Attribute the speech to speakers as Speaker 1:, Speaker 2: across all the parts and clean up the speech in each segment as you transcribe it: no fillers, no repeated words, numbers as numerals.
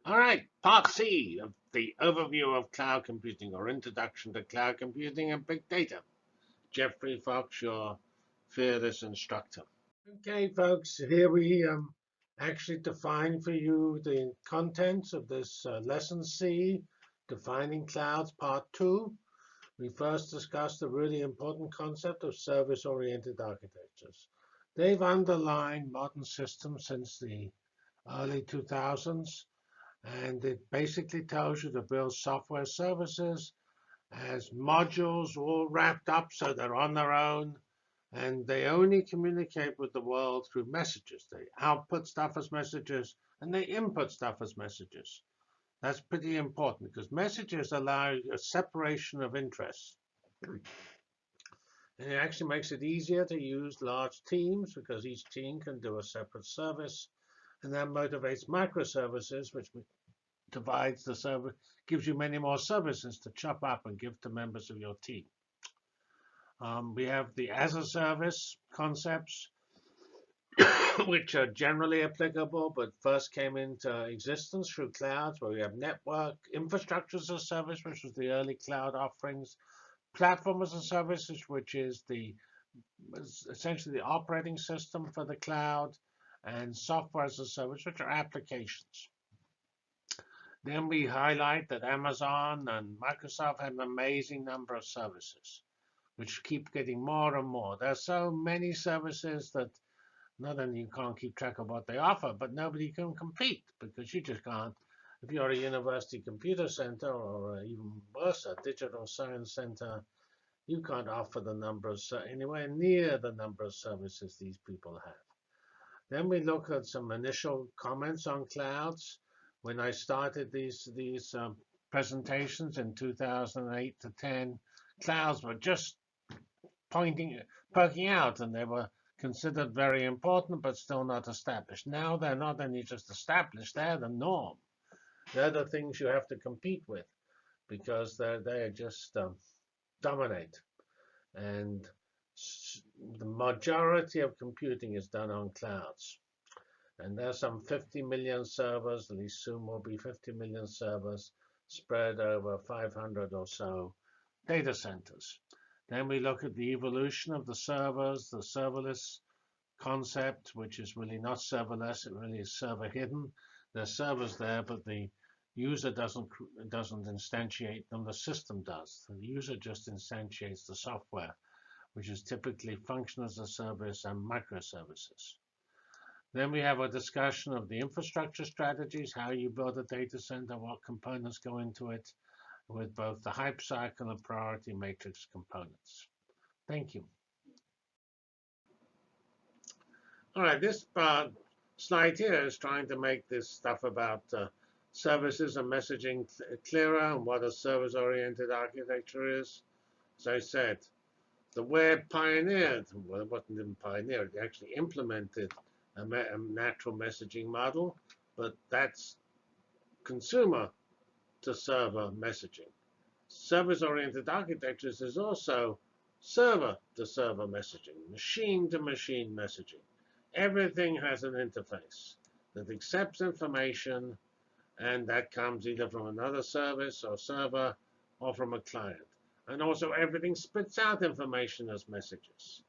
Speaker 1: All right, part C of the overview of cloud computing or introduction to cloud computing and big data. Jeffrey Fox, your fearless instructor. Okay, folks, here we actually define for you the contents of this lesson C, defining clouds, part 2. We first discussed the really important concept of service-oriented architectures. They've underlined modern systems since the early 2000s. And it basically tells you to build software services as modules all wrapped up so they're on their own. And they only communicate with the world through messages. They output stuff as messages and they input stuff as messages. That's pretty important because messages allow a separation of interests. And it actually makes it easier to use large teams because each team can do a separate service. And that motivates microservices, which divides the server, gives you many more services to chop up and give to members of your team. We have the as a service concepts, which are generally applicable, but first came into existence through clouds, where we have network infrastructure as a service, which was the early cloud offerings, platform as a service, which is essentially the operating system for the cloud, and software as a service, which are applications. Then we highlight that Amazon and Microsoft have an amazing number of services, which keep getting more and more. There are so many services that not only you can't keep track of what they offer, but nobody can compete because you just can't. If you're a university computer center or even worse, a digital science center, you can't offer the number of anywhere near the number of services these people have. Then we look at some initial comments on clouds. When I started these presentations in 2008 to 10, clouds were just poking out, and they were considered very important, but still not established. Now they're not only just established, they're the norm. They're the things you have to compete with because they just dominate. And the majority of computing is done on clouds. And there's some 50 million servers, at least soon will be 50 million servers spread over 500 or so data centers. Then we look at the evolution of the servers, the serverless concept, which is really not serverless, it really is server hidden. There's servers there, but the user doesn't instantiate them, the system does. The user just instantiates the software, which is typically function as a service and microservices. Then we have a discussion of the infrastructure strategies, how you build a data center, what components go into it, with both the hype cycle and priority matrix components. Thank you. All right, this slide here is trying to make this stuff about services and messaging clearer and what a service-oriented architecture is. As I said, the web pioneered, well, it wasn't even pioneered, it actually implemented a natural messaging model, but that's consumer to server messaging. Service-oriented architectures is also server to server messaging, machine to machine messaging. Everything has an interface that accepts information, and that comes either from another service or server or from a client. And also everything spits out information as messages.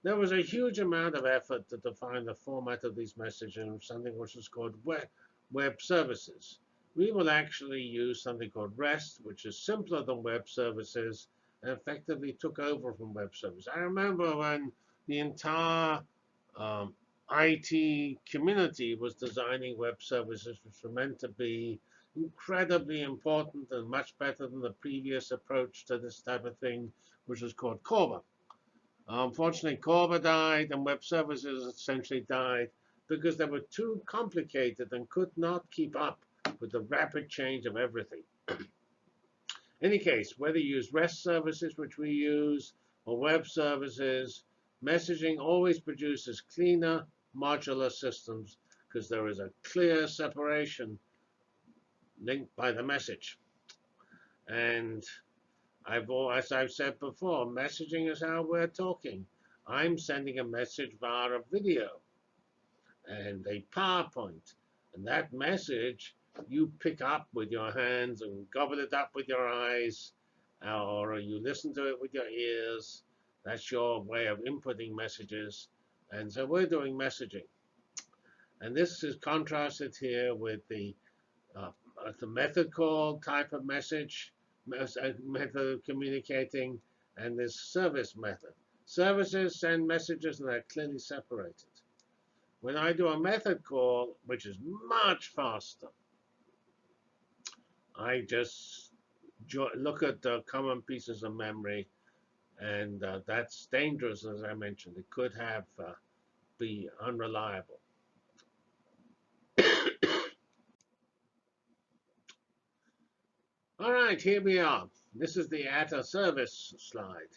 Speaker 1: There was a huge amount of effort to define the format of these messages in something which is called web services. We will actually use something called REST, which is simpler than web services and effectively took over from web services. I remember when the entire IT community was designing web services, which were meant to be incredibly important and much better than the previous approach to this type of thing, which was called Corba. Unfortunately, Corba died and web services essentially died because they were too complicated and could not keep up with the rapid change of everything. In any case, whether you use REST services, which we use, or web services, messaging always produces cleaner, modular systems because there is a clear separation linked by the message. And as I've said before, messaging is how we're talking. I'm sending a message via a video and a PowerPoint. And that message you pick up with your hands and gobble it up with your eyes, or you listen to it with your ears. That's your way of inputting messages. And so we're doing messaging. And this is contrasted here with the method call type of message, method of communicating, and this service method. Services send messages and they're clearly separated. When I do a method call, which is much faster, I just look at the common pieces of memory, and that's dangerous, as I mentioned. It could have be unreliable. All right, here we are. This is the as a service slide.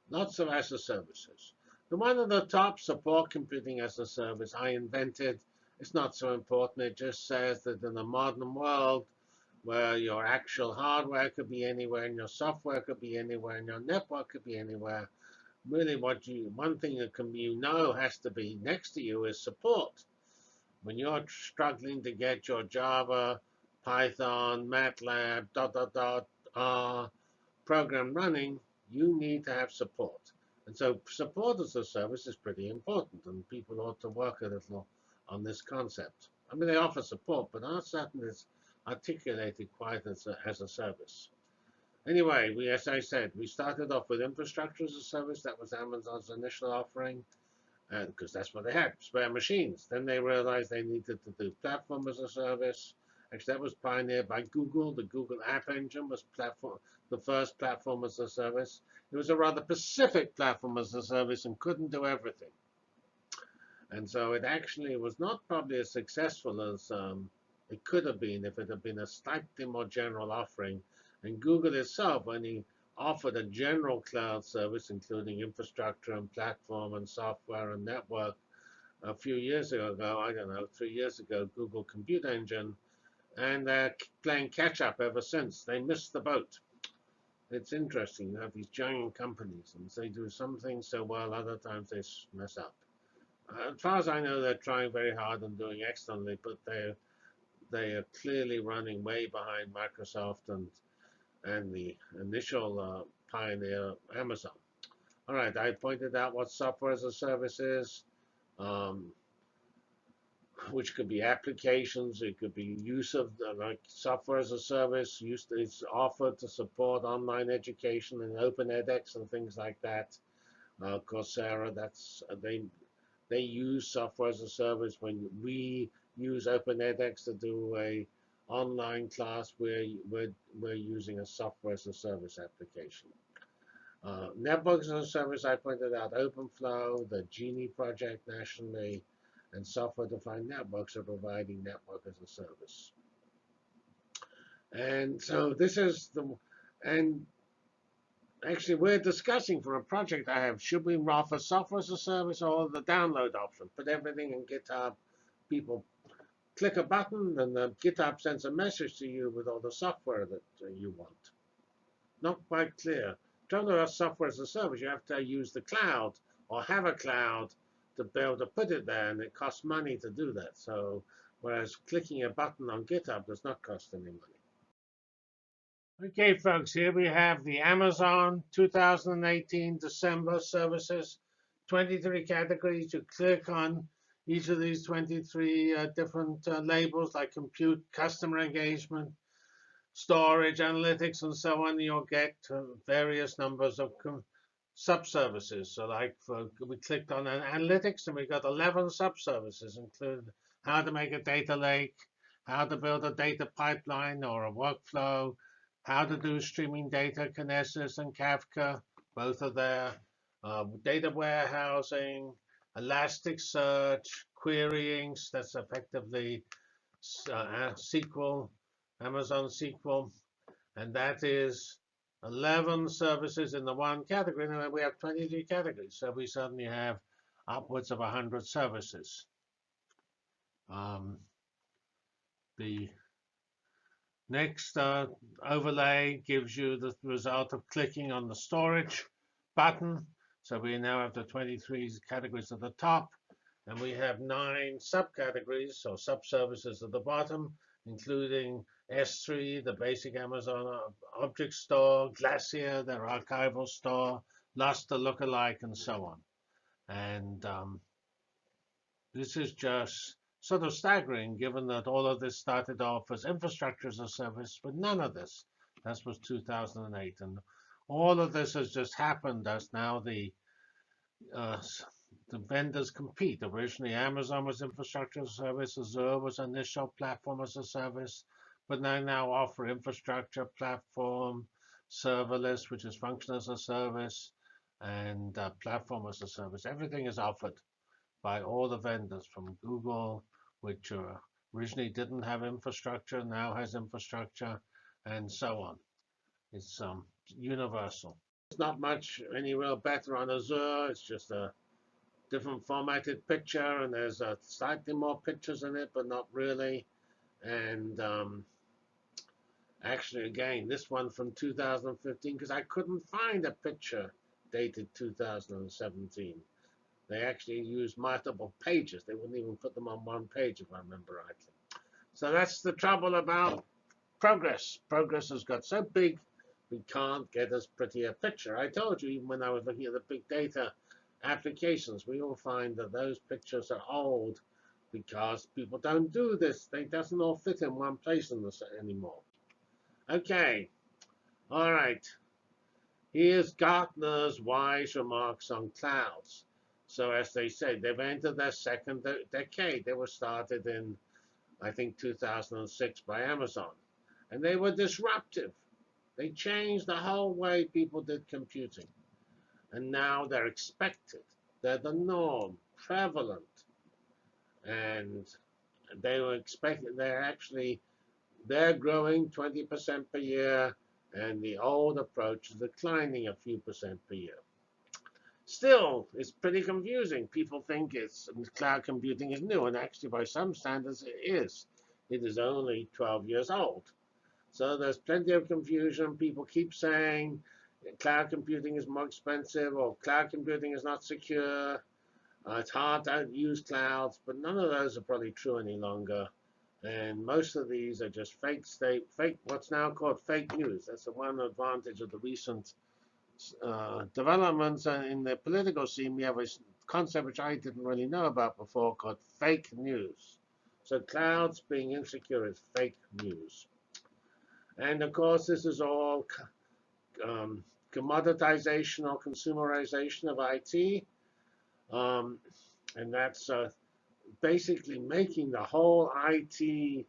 Speaker 1: Lots of as a services. The one at the top, support computing as a service, I invented. It's not so important. It just says that in the modern world, where your actual hardware could be anywhere and your software could be anywhere and your network could be anywhere, really one thing that has to be next to you is support. When you're struggling to get your Java, Python, MATLAB, R program running, you need to have support. And so support as a service is pretty important, and people ought to work a little on this concept. I mean, they offer support, but not certain it's articulated quite as a service. Anyway, as I said, we started off with infrastructure as a service. That was Amazon's initial offering, because that's what they had, spare machines. Then they realized they needed to do platform as a service. Actually, that was pioneered by Google. The Google App Engine was the first platform as a service. It was a rather specific platform as a service and couldn't do everything. And so it actually was not probably as successful as it could have been if it had been a slightly more general offering. And Google itself, when he offered a general cloud service, including infrastructure and platform and software and network, a few years ago, I don't know, 3 years ago, Google Compute Engine, and they're playing catch up ever since. They missed the boat. It's interesting. You have these giant companies, and they do some things so well, other times they mess up. As far as I know, they're trying very hard and doing excellently, but they are clearly running way behind Microsoft and the initial pioneer, Amazon. All right, I pointed out what software as a service is, which could be applications. It could be use of like software as a service. It's offered to support online education and open edX and things like that. Coursera, they use software as a service. When we use open edX to do a online class, we're using a software as a service application. Networks as a service, I pointed out OpenFlow, the Genie project nationally, and software-defined networks are providing network as a service. And so this is and actually we're discussing for a project I have, should we offer software as a service or the download option? Put everything in GitHub, people click a button, and the GitHub sends a message to you with all the software that you want. Not quite clear. Talking about software as a service, you have to use the cloud or have a cloud to be able to put it there, and it costs money to do that. So, whereas clicking a button on GitHub does not cost any money. Okay, folks, here we have the Amazon 2018 December services, 23 categories. You click on each of these 23 different labels like compute, customer engagement, storage, analytics, and so on. You'll get various numbers of subservices. So like we clicked on analytics and we got 11 subservices, including how to make a data lake, how to build a data pipeline or a workflow, how to do streaming data, Kinesis and Kafka, both are there, data warehousing, Elasticsearch, querying, that's effectively SQL, Amazon SQL, and that is 11 services in the one category. Now we have 23 categories, so we suddenly have upwards of 100 services. The next overlay gives you the result of clicking on the storage button. So we now have the 23 categories at the top, and we have 9 subcategories or subservices at the bottom. including S3, the basic Amazon object store, Glacier, their archival store, Lustre lookalike, and so on. And this is just sort of staggering, given that all of this started off as infrastructure as a service, but none of this. That was 2008, and all of this has just happened as now the vendors compete. Originally, Amazon was infrastructure as a service, Azure was initial platform as a service, but they now offer infrastructure, platform, serverless, which is function as a service, and platform as a service. Everything is offered by all the vendors from Google, which originally didn't have infrastructure, now has infrastructure, and so on. It's universal. It's not much any real better on Azure. It's just a different formatted picture, and there's slightly more pictures in it, but not really. And actually, again, this one from 2015, because I couldn't find a picture dated 2017. They actually used multiple pages. They wouldn't even put them on one page, if I remember rightly. So that's the trouble about Progress. Progress has got so big, we can't get as pretty a picture. I told you, even when I was looking at the big data applications, we all find that those pictures are old because people don't do this. They doesn't all fit in one place in this anymore. Okay, all right. Here's Gartner's wise remarks on clouds. So as they say, they've entered their second decade. They were started in, I think, 2006 by Amazon. And they were disruptive. They changed the whole way people did computing. And now they're expected. They're the norm, prevalent. And they were expected, they're growing 20% per year, and the old approach is declining a few percent per year. Still, it's pretty confusing. People think cloud computing is new, and actually by some standards it is. It is only 12 years old. So there's plenty of confusion. People keep saying cloud computing is more expensive, or cloud computing is not secure. It's hard to use clouds, but none of those are probably true any longer. And most of these are just what's now called fake news. That's the one advantage of the recent developments in the political scene. We have a concept which I didn't really know about before called fake news. So clouds being insecure is fake news. And of course, this is all commoditization or consumerization of IT. And that's basically making the whole IT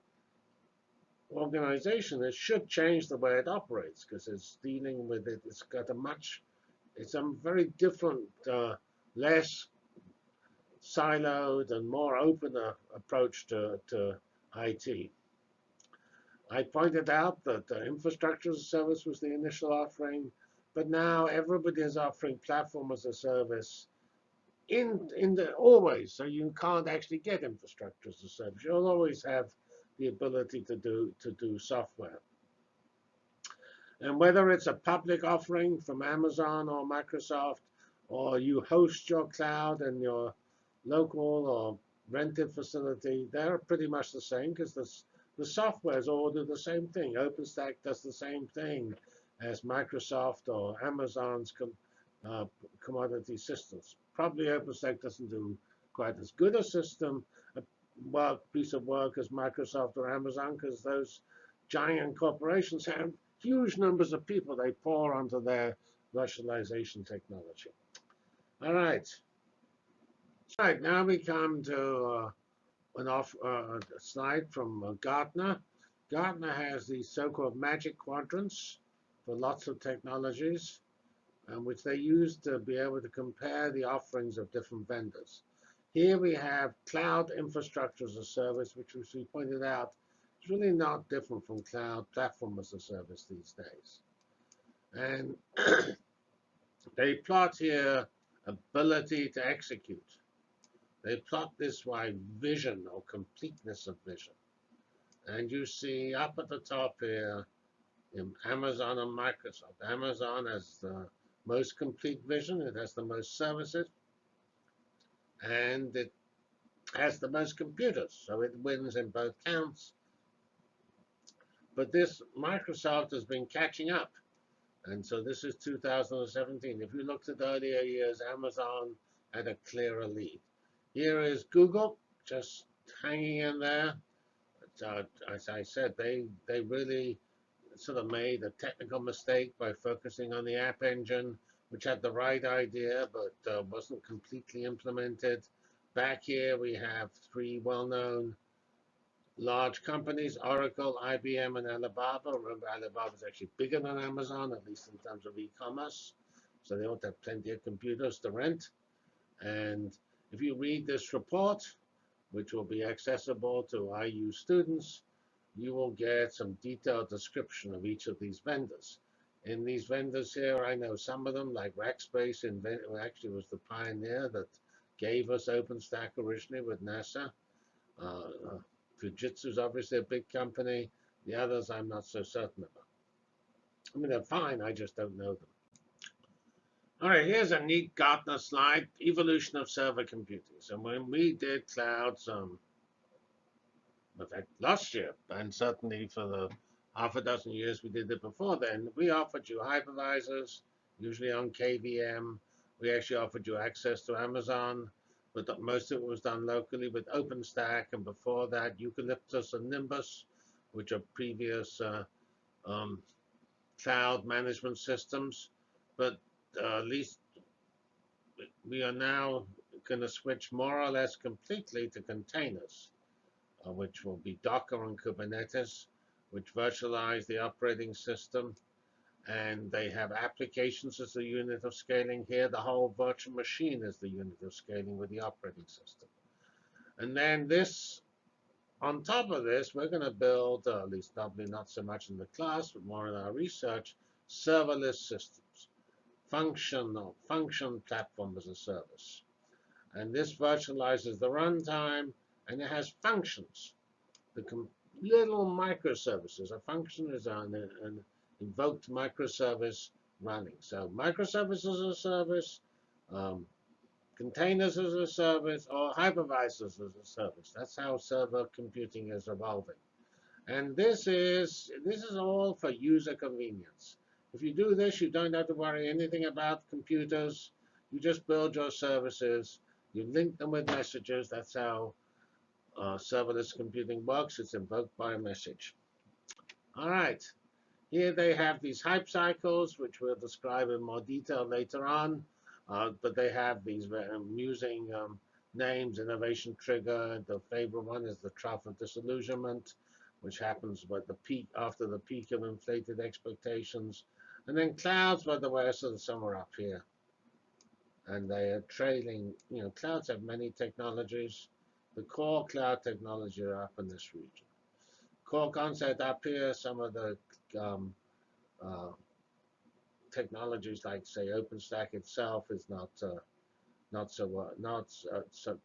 Speaker 1: organization, it should change the way it operates, because it's dealing with it. It's got it's a very different, less siloed and more open approach to IT. I pointed out that infrastructure as a service was the initial offering, but now everybody is offering platform as a service always. So you can't actually get infrastructure as a service. You'll always have the ability to do software. And whether it's a public offering from Amazon or Microsoft, or you host your cloud in your local or rented facility, they're pretty much the same, because the softwares all do the same thing. OpenStack does the same thing as Microsoft or Amazon's commodity systems. Probably OpenStack doesn't do quite as good a piece of work as Microsoft or Amazon, because those giant corporations have huge numbers of people they pour onto their virtualization technology. All right. All right, now we come to a slide from Gartner. Gartner has these so-called magic quadrants for lots of technologies, which they use to be able to compare the offerings of different vendors. Here we have cloud infrastructure as a service, which, as we pointed out, is really not different from cloud platform as a service these days. And they plot here ability to execute. They plot this by vision or completeness of vision. And you see up at the top here, in Amazon and Microsoft. Amazon has the most complete vision. It has the most services. And it has the most computers. So it wins in both counts. But this Microsoft has been catching up. And so this is 2017. If you looked at earlier years, Amazon had a clearer lead. Here is Google, just hanging in there. As I said, they really sort of made a technical mistake by focusing on the App Engine, which had the right idea but wasn't completely implemented. Back here we have three well-known large companies: Oracle, IBM, and Alibaba. Remember, Alibaba is actually bigger than Amazon, at least in terms of e-commerce. So they ought to have plenty of computers to rent. And if you read this report, which will be accessible to IU students, you will get some detailed description of each of these vendors. In these vendors here, I know some of them, like Rackspace, actually was the pioneer that gave us OpenStack originally with NASA. Fujitsu is obviously a big company. The others I'm not so certain about. I mean, they're fine, I just don't know them. All right, here's a neat Gartner slide, evolution of server computing. So when we did clouds, in fact, last year, and certainly for the half a dozen years we did it before then, we offered you hypervisors, usually on KVM. We actually offered you access to Amazon, but most of it was done locally with OpenStack, and before that, Eucalyptus and Nimbus, which are previous um, cloud management systems. But at least we are now going to switch more or less completely to containers, which will be Docker and Kubernetes, which virtualize the operating system. And they have applications as the unit of scaling. Here, the whole virtual machine is the unit of scaling with the operating system. And then this, on top of this, we're going to build, at least probably not so much in the class, but more in our research, serverless systems, function platform as a service. And this virtualizes the runtime, and it has functions. The little microservices. A function is an invoked microservice running. So microservices as a service, um, containers as a service, or hypervisors as a service. That's how server computing is evolving. And this is all for user convenience. If you do this, you don't have to worry anything about computers. You just build your services. You link them with messages. That's how serverless computing works. It's invoked by a message. All right. Here they have these hype cycles, which we'll describe in more detail later on. But they have these amusing names: innovation trigger. The favorite one is the trough of disillusionment, which happens with the peak, after the peak of inflated expectations. And then clouds, by the way, are sort of somewhere up here. And they are trailing. Clouds have many technologies. The core cloud technology are up in this region. Core concept up here, some of the um, uh, technologies like, say, OpenStack itself is not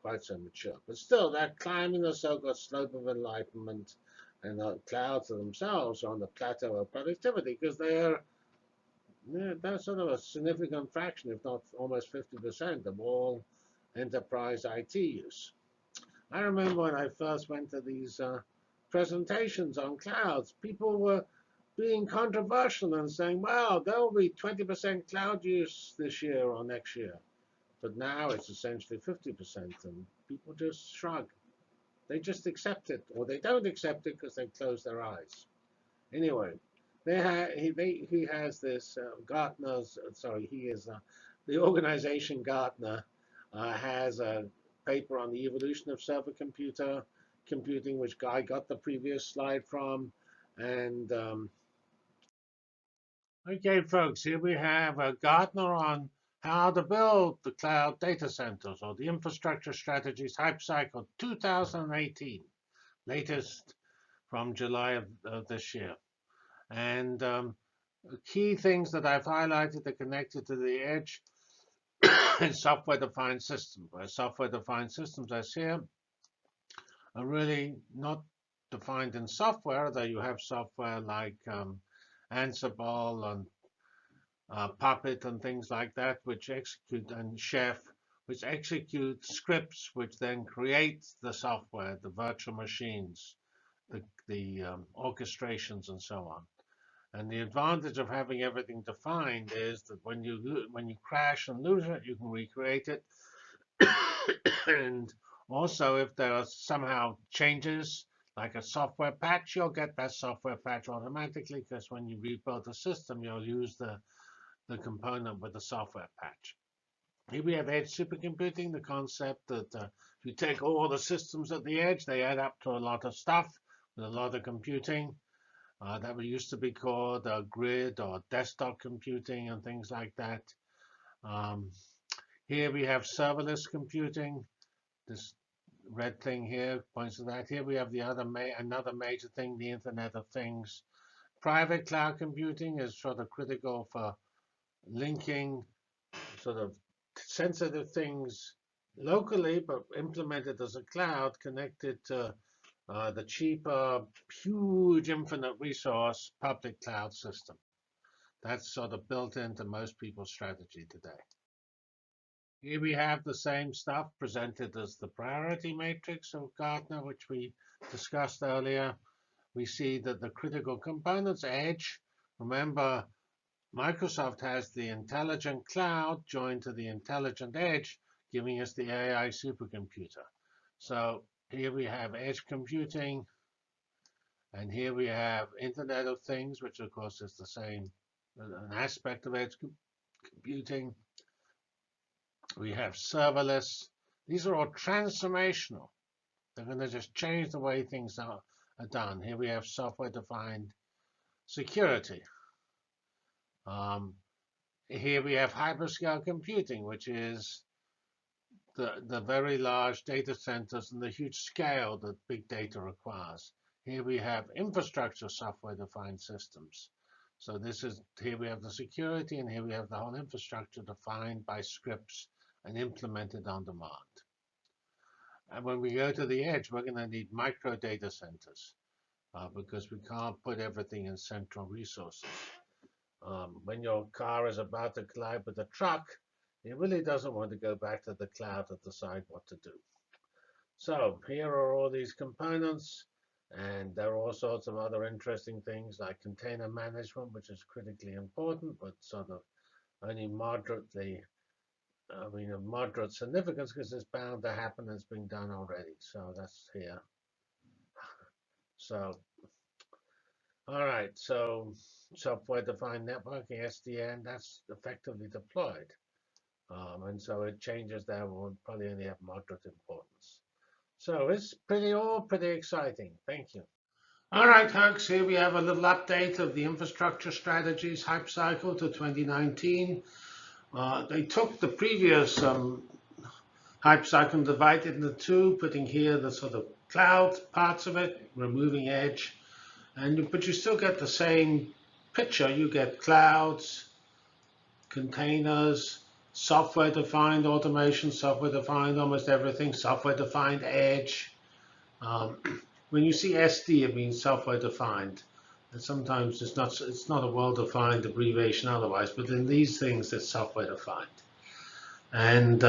Speaker 1: quite so mature. But still, they're climbing the so-called slope of enlightenment, and the clouds themselves are on the plateau of productivity because they're sort of a significant fraction, if not almost 50% of all enterprise IT use. I remember when I first went to these presentations on clouds, people were being controversial and saying, well, there will be 20% cloud use this year or next year. But now it's essentially 50%, and people just shrug. They just accept it, or they don't accept it because they close their eyes. Anyway, he has this Gartner's, sorry, he is, the organization Gartner has a paper on the evolution of server computing, which I got the previous slide from. And okay, folks, here we have a Gartner on how to build the cloud data centers, or the infrastructure strategies hype cycle 2018, latest from July of this year. And key things that I've highlighted are connected to the edge and software-defined systems, where software-defined systems, as here, are really not defined in software, though you have software like Ansible and Puppet and things like that, which execute, and Chef, which execute scripts, which then create the software, the virtual machines, orchestrations and so on. And the advantage of having everything defined is that when you crash and lose it, you can recreate it. And also, if there are somehow changes, like a software patch, you'll get that software patch automatically, because when you rebuild the system, you'll use the component with the software patch. Here we have edge supercomputing, the concept that if you take all the systems at the edge, they add up to a lot of stuff with a lot of computing. That used to be called grid or desktop computing and things like that. Here we have serverless computing. This red thing here points to that. Here we have the another major thing, the Internet of Things. Private cloud computing is sort of critical for linking sort of sensitive things locally, but implemented as a cloud, connected to the cheaper, huge, infinite resource public cloud system. That's sort of built into most people's strategy today. Here we have the same stuff presented as the priority matrix of Gartner, which we discussed earlier. We see that the critical components, edge, remember, Microsoft has the intelligent cloud joined to the intelligent edge, giving us the AI supercomputer. So here we have edge computing, and here we have Internet of Things, which of course is the same, an aspect of edge computing. We have serverless. These are all transformational. They're going to just change the way things are done. Here we have software-defined security. Here we have hyperscale computing, which is the very large data centers and the huge scale that big data requires. Here we have infrastructure software-defined systems. So here we have the security, and here we have the whole infrastructure defined by scripts and implemented on demand. And when we go to the edge, we're going to need micro data centers because we can't put everything in central resources. When your car is about to collide with a truck, it really doesn't want to go back to the cloud to decide what to do. So here are all these components, and there are all sorts of other interesting things like container management, which is critically important, but sort of only moderately, of moderate significance because it's bound to happen. It's been done already. So that's here. So, all right. So software-defined networking, SDN, that's effectively deployed. And so it changes there will probably only have moderate importance. So it's all pretty exciting. Thank you. All right, folks, here we have a little update of the infrastructure strategies hypecycle to 2019. They took the previous hypecycle and divided into two, putting here the sort of cloud parts of it, removing edge, but you still get the same picture. You get clouds, containers, software-defined automation, software-defined almost everything, software-defined edge. When you see SD, it means software-defined. And sometimes it's not a well-defined abbreviation otherwise, but in these things, it's software-defined. And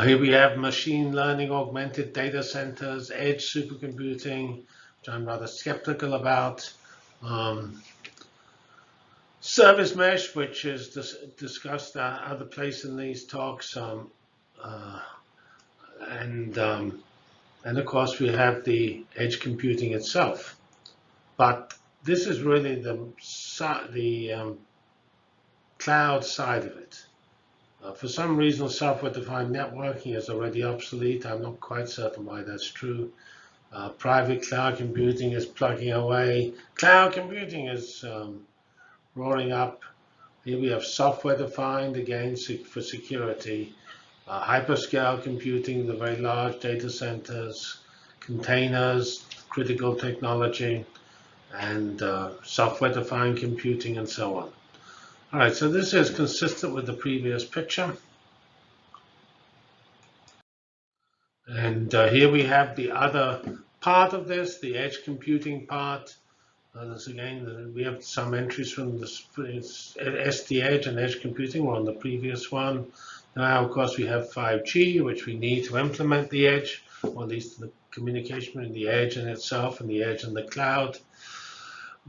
Speaker 1: here we have machine learning, augmented data centers, edge supercomputing, which I'm rather skeptical about. Service mesh, which is discussed other place in these talks, and of course we have the edge computing itself. But this is really the cloud side of it. For some reason, software-defined networking is already obsolete. I'm not quite certain why that's true. Private cloud computing is plugging away. Cloud computing is roaring up. Here we have software-defined, again, for security. Hyperscale computing, the very large data centers, containers, critical technology, and software-defined computing, and so on. All right, so this is consistent with the previous picture. And here we have the other part of this, the edge computing part. Again, we have some entries from the SD Edge and edge computing were on the previous one. Now, of course, we have 5G, which we need to implement the edge, or at least communication between the edge and itself and the edge and the cloud.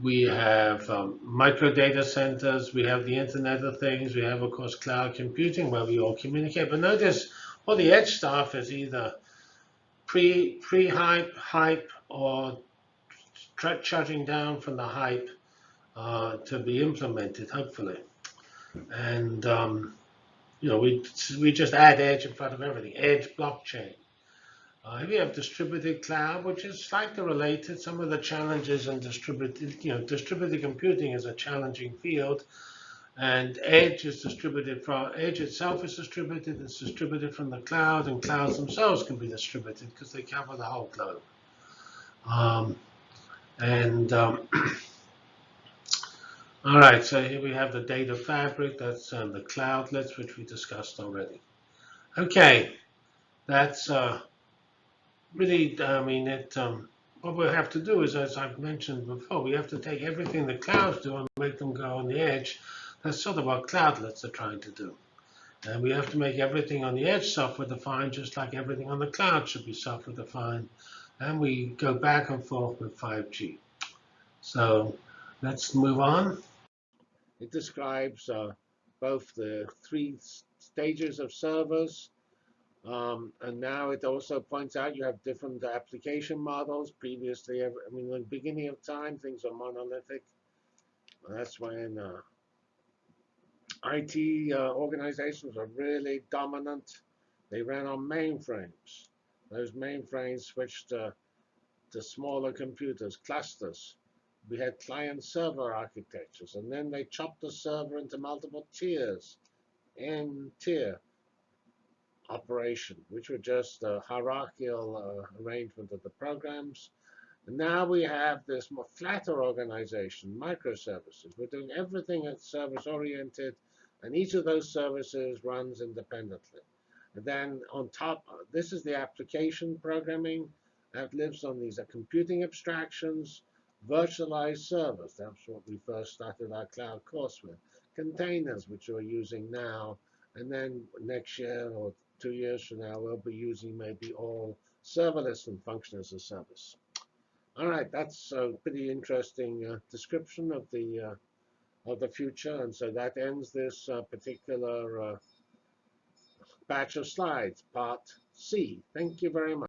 Speaker 1: We have micro data centers. We have the Internet of Things. We have, of course, cloud computing where we all communicate. But notice all the edge stuff is either pre-hype, hype, or charging down from the hype to be implemented, hopefully. And we just add edge in front of everything. Edge blockchain. If you have distributed cloud, which is slightly related, some of the challenges in distributed computing is a challenging field, and edge itself is distributed. It's distributed from the cloud, and clouds themselves can be distributed because they cover the whole globe. All right, so here we have the data fabric. That's the cloudlets, which we discussed already. Okay, that's really, what we have to do is, as I've mentioned before, we have to take everything the clouds do and make them go on the edge. That's sort of what cloudlets are trying to do. And we have to make everything on the edge software-defined, just like everything on the cloud should be software-defined. And we go back and forth with 5G. So let's move on. It describes both the 3 stages of servers. And now it also points out you have different application models. Previously, in the beginning of time, things were monolithic. That's when IT organizations were really dominant. They ran on mainframes. Those mainframes switched to smaller computers, clusters. We had client-server architectures, and then they chopped the server into multiple tiers, N-tier operation, which were just a hierarchical arrangement of the programs. And now we have this more flatter organization, microservices. We're doing everything that's service-oriented, and each of those services runs independently. And then on top, this is the application programming that lives on these computing abstractions, virtualized servers. That's what we first started our cloud course with. Containers, which we're using now, and then next year or 2 years from now, we'll be using maybe all serverless and function as a service. All right, that's a pretty interesting description of the future, and so that ends this particular batch of slides, part C. Thank you very much.